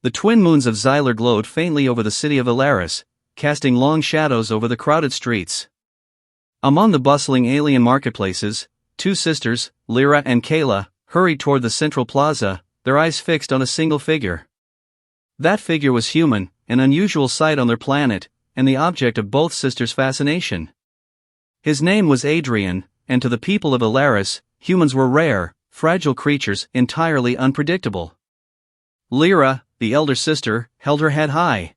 The twin moons of Xylar glowed faintly over the city of Alaris, casting long shadows over the crowded streets. Among the bustling alien marketplaces, two sisters, Lyra and Kayla, hurried toward the central plaza, their eyes fixed on a single figure. That figure was human, an unusual sight on their planet, and the object of both sisters' fascination. His name was Adrian, and to the people of Alaris, humans were rare, fragile creatures entirely unpredictable. Lyra, the elder sister, held her head high.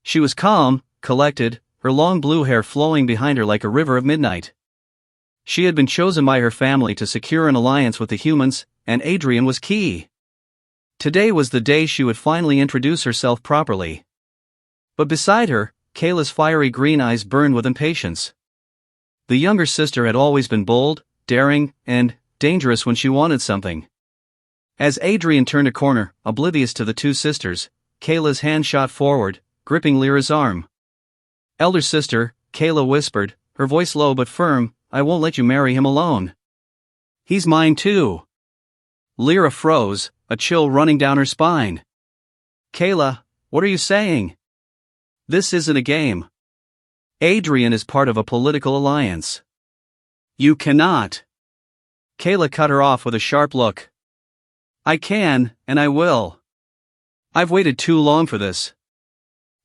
She was calm, collected, her long blue hair flowing behind her like a river of midnight. She had been chosen by her family to secure an alliance with the humans, and Adrian was key. Today was the day she would finally introduce herself properly. But beside her, Kayla's fiery green eyes burned with impatience. The younger sister had always been bold, daring, and dangerous when she wanted something. As Adrian turned a corner, oblivious to the two sisters, Kayla's hand shot forward, gripping Lyra's arm. "Elder sister," Kayla whispered, her voice low but firm, "I won't let you marry him alone. He's mine too." Lyra froze, a chill running down her spine. "Kayla, what are you saying? This isn't a game. Adrian is part of a political alliance. You cannot." Kayla cut her off with a sharp look. "I can, and I will. I've waited too long for this.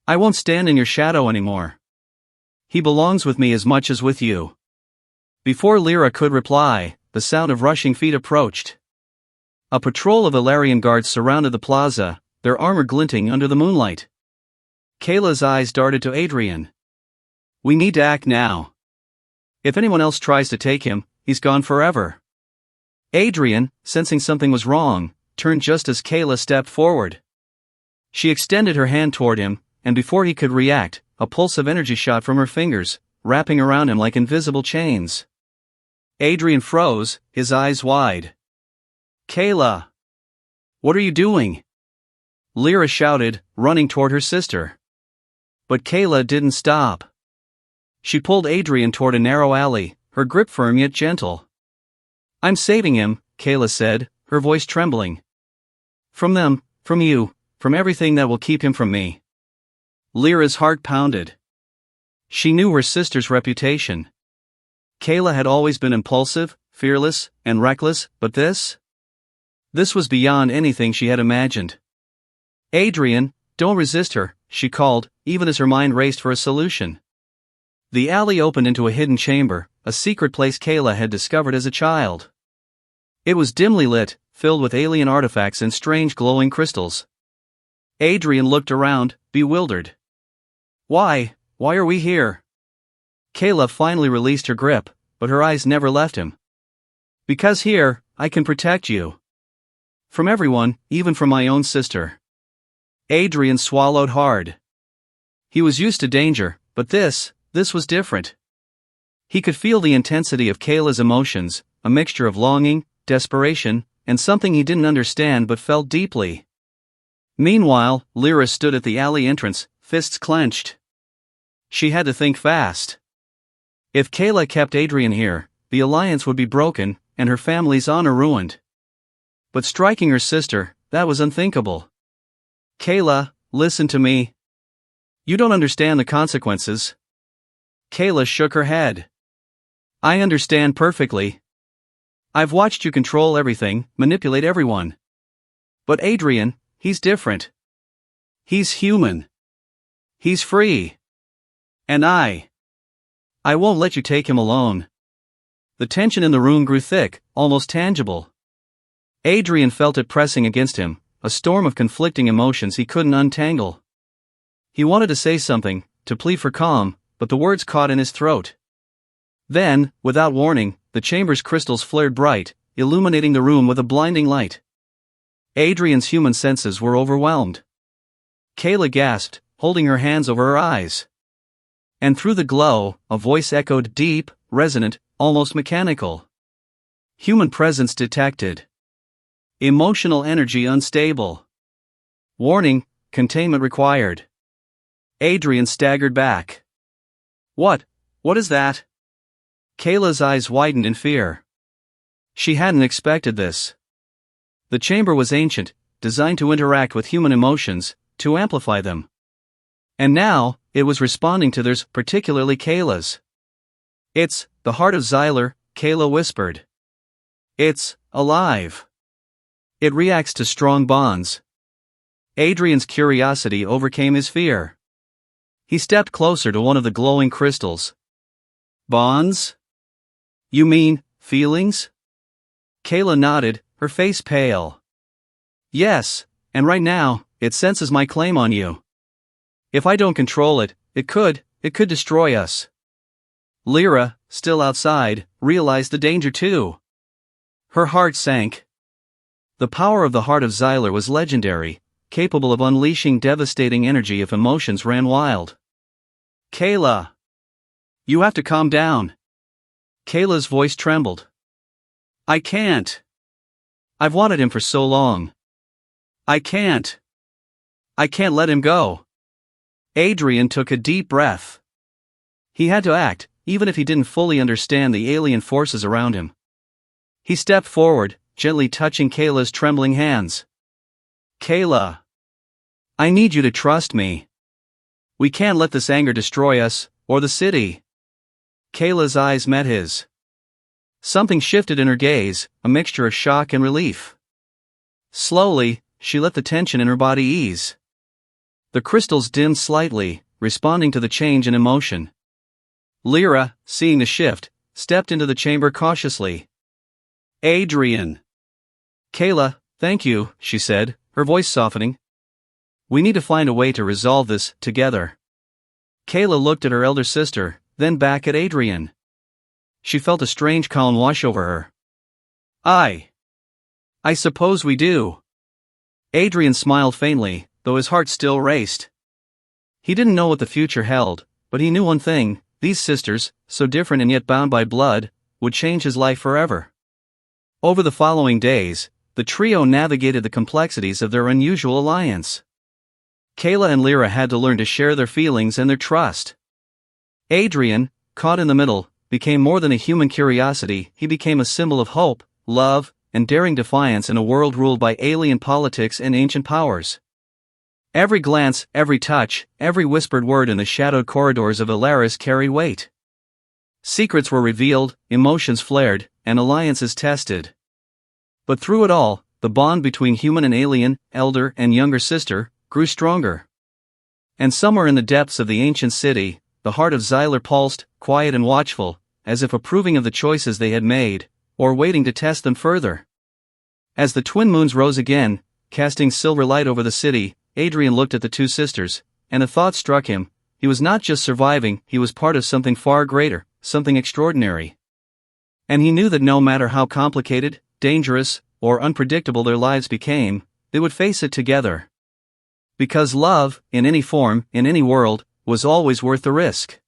I won't stand in your shadow anymore. He belongs with me as much as with you." Before Lyra could reply, the sound of rushing feet approached. A patrol of Ilarian guards surrounded the plaza, their armor glinting under the moonlight. Kayla's eyes darted to Adrian. "We need to act now. If anyone else tries to take him, he's gone forever." Adrian, sensing something was wrong, turned just as Kayla stepped forward. She extended her hand toward him, and before he could react, a pulse of energy shot from her fingers, wrapping around him like invisible chains. Adrian froze, his eyes wide. "Kayla! What are you doing?" Lyra shouted, running toward her sister. But Kayla didn't stop. She pulled Adrian toward a narrow alley, her grip firm yet gentle. "I'm saving him," Kayla said, her voice trembling. "From them, from you, from everything that will keep him from me." Lyra's heart pounded. She knew her sister's reputation. Kayla had always been impulsive, fearless, and reckless, but this was beyond anything she had imagined. "Adrian, don't resist her," she called, even as her mind raced for a solution. The alley opened into a hidden chamber, a secret place Kayla had discovered as a child. It was dimly lit, filled with alien artifacts and strange glowing crystals. Adrian looked around, bewildered. Why are we here?" Kayla finally released her grip, but her eyes never left him. "Because here, I can protect you. From everyone, even from my own sister." Adrian swallowed hard. He was used to danger, but this was different. He could feel the intensity of Kayla's emotions, a mixture of longing, desperation, and something he didn't understand but felt deeply. Meanwhile, Lyra stood at the alley entrance, fists clenched. She had to think fast. If Kayla kept Adrian here, the alliance would be broken, and her family's honor ruined. But striking her sister, that was unthinkable. "Kayla, listen to me. You don't understand the consequences." Kayla shook her head. "I understand perfectly. I've watched you control everything, manipulate everyone. But Adrian, he's different. He's human. He's free. And I won't let you take him alone." The tension in the room grew thick, almost tangible. Adrian felt it pressing against him, a storm of conflicting emotions he couldn't untangle. He wanted to say something, to plead for calm, but the words caught in his throat. Then, without warning, the chamber's crystals flared bright, illuminating the room with a blinding light. Adrian's human senses were overwhelmed. Kayla gasped, holding her hands over her eyes. And through the glow, a voice echoed deep, resonant, almost mechanical. "Human presence detected. Emotional energy unstable. Warning, containment required." Adrian staggered back. What is that?" Kayla's eyes widened in fear. She hadn't expected this. The chamber was ancient, designed to interact with human emotions, to amplify them. And now, it was responding to theirs, particularly Kayla's. "It's the heart of Xyler," Kayla whispered. "It's alive. It reacts to strong bonds." Adrian's curiosity overcame his fear. He stepped closer to one of the glowing crystals. "Bonds? You mean feelings?" Kayla nodded, her face pale. "Yes, and right now, it senses my claim on you. If I don't control it, it could destroy us." Lyra, still outside, realized the danger too. Her heart sank. The power of the heart of Xyler was legendary, capable of unleashing devastating energy if emotions ran wild. "Kayla! You have to calm down." Kayla's voice trembled. "I can't. I've wanted him for so long. I can't let him go." Adrian took a deep breath. He had to act, even if he didn't fully understand the alien forces around him. He stepped forward, gently touching Kayla's trembling hands. "Kayla, I need you to trust me. We can't let this anger destroy us, or the city." Kayla's eyes met his. Something shifted in her gaze, a mixture of shock and relief. Slowly, she let the tension in her body ease. The crystals dimmed slightly, responding to the change in emotion. Lyra, seeing the shift, stepped into the chamber cautiously. "Adrian." "Kayla, thank you," she said, her voice softening. "We need to find a way to resolve this, together." Kayla looked at her elder sister, then back at Adrian. She felt a strange calm wash over her. I suppose we do." Adrian smiled faintly, though his heart still raced. He didn't know what the future held, but he knew one thing: these sisters, so different and yet bound by blood, would change his life forever. Over the following days, the trio navigated the complexities of their unusual alliance. Kayla and Lyra had to learn to share their feelings and their trust. Adrian, caught in the middle, became more than a human curiosity. He became a symbol of hope, love, and daring defiance in a world ruled by alien politics and ancient powers. Every glance, every touch, every whispered word in the shadowed corridors of Alaris carried weight. Secrets were revealed, emotions flared, and alliances tested. But through it all, the bond between human and alien, elder and younger sister, grew stronger. And somewhere in the depths of the ancient city, the heart of Xyler pulsed, quiet and watchful, as if approving of the choices they had made, or waiting to test them further. As the twin moons rose again, casting silver light over the city, Adrian looked at the two sisters, and a thought struck him: he was not just surviving, he was part of something far greater, something extraordinary. And he knew that no matter how complicated, dangerous, or unpredictable their lives became, they would face it together. Because love, in any form, in any world, was always worth the risk.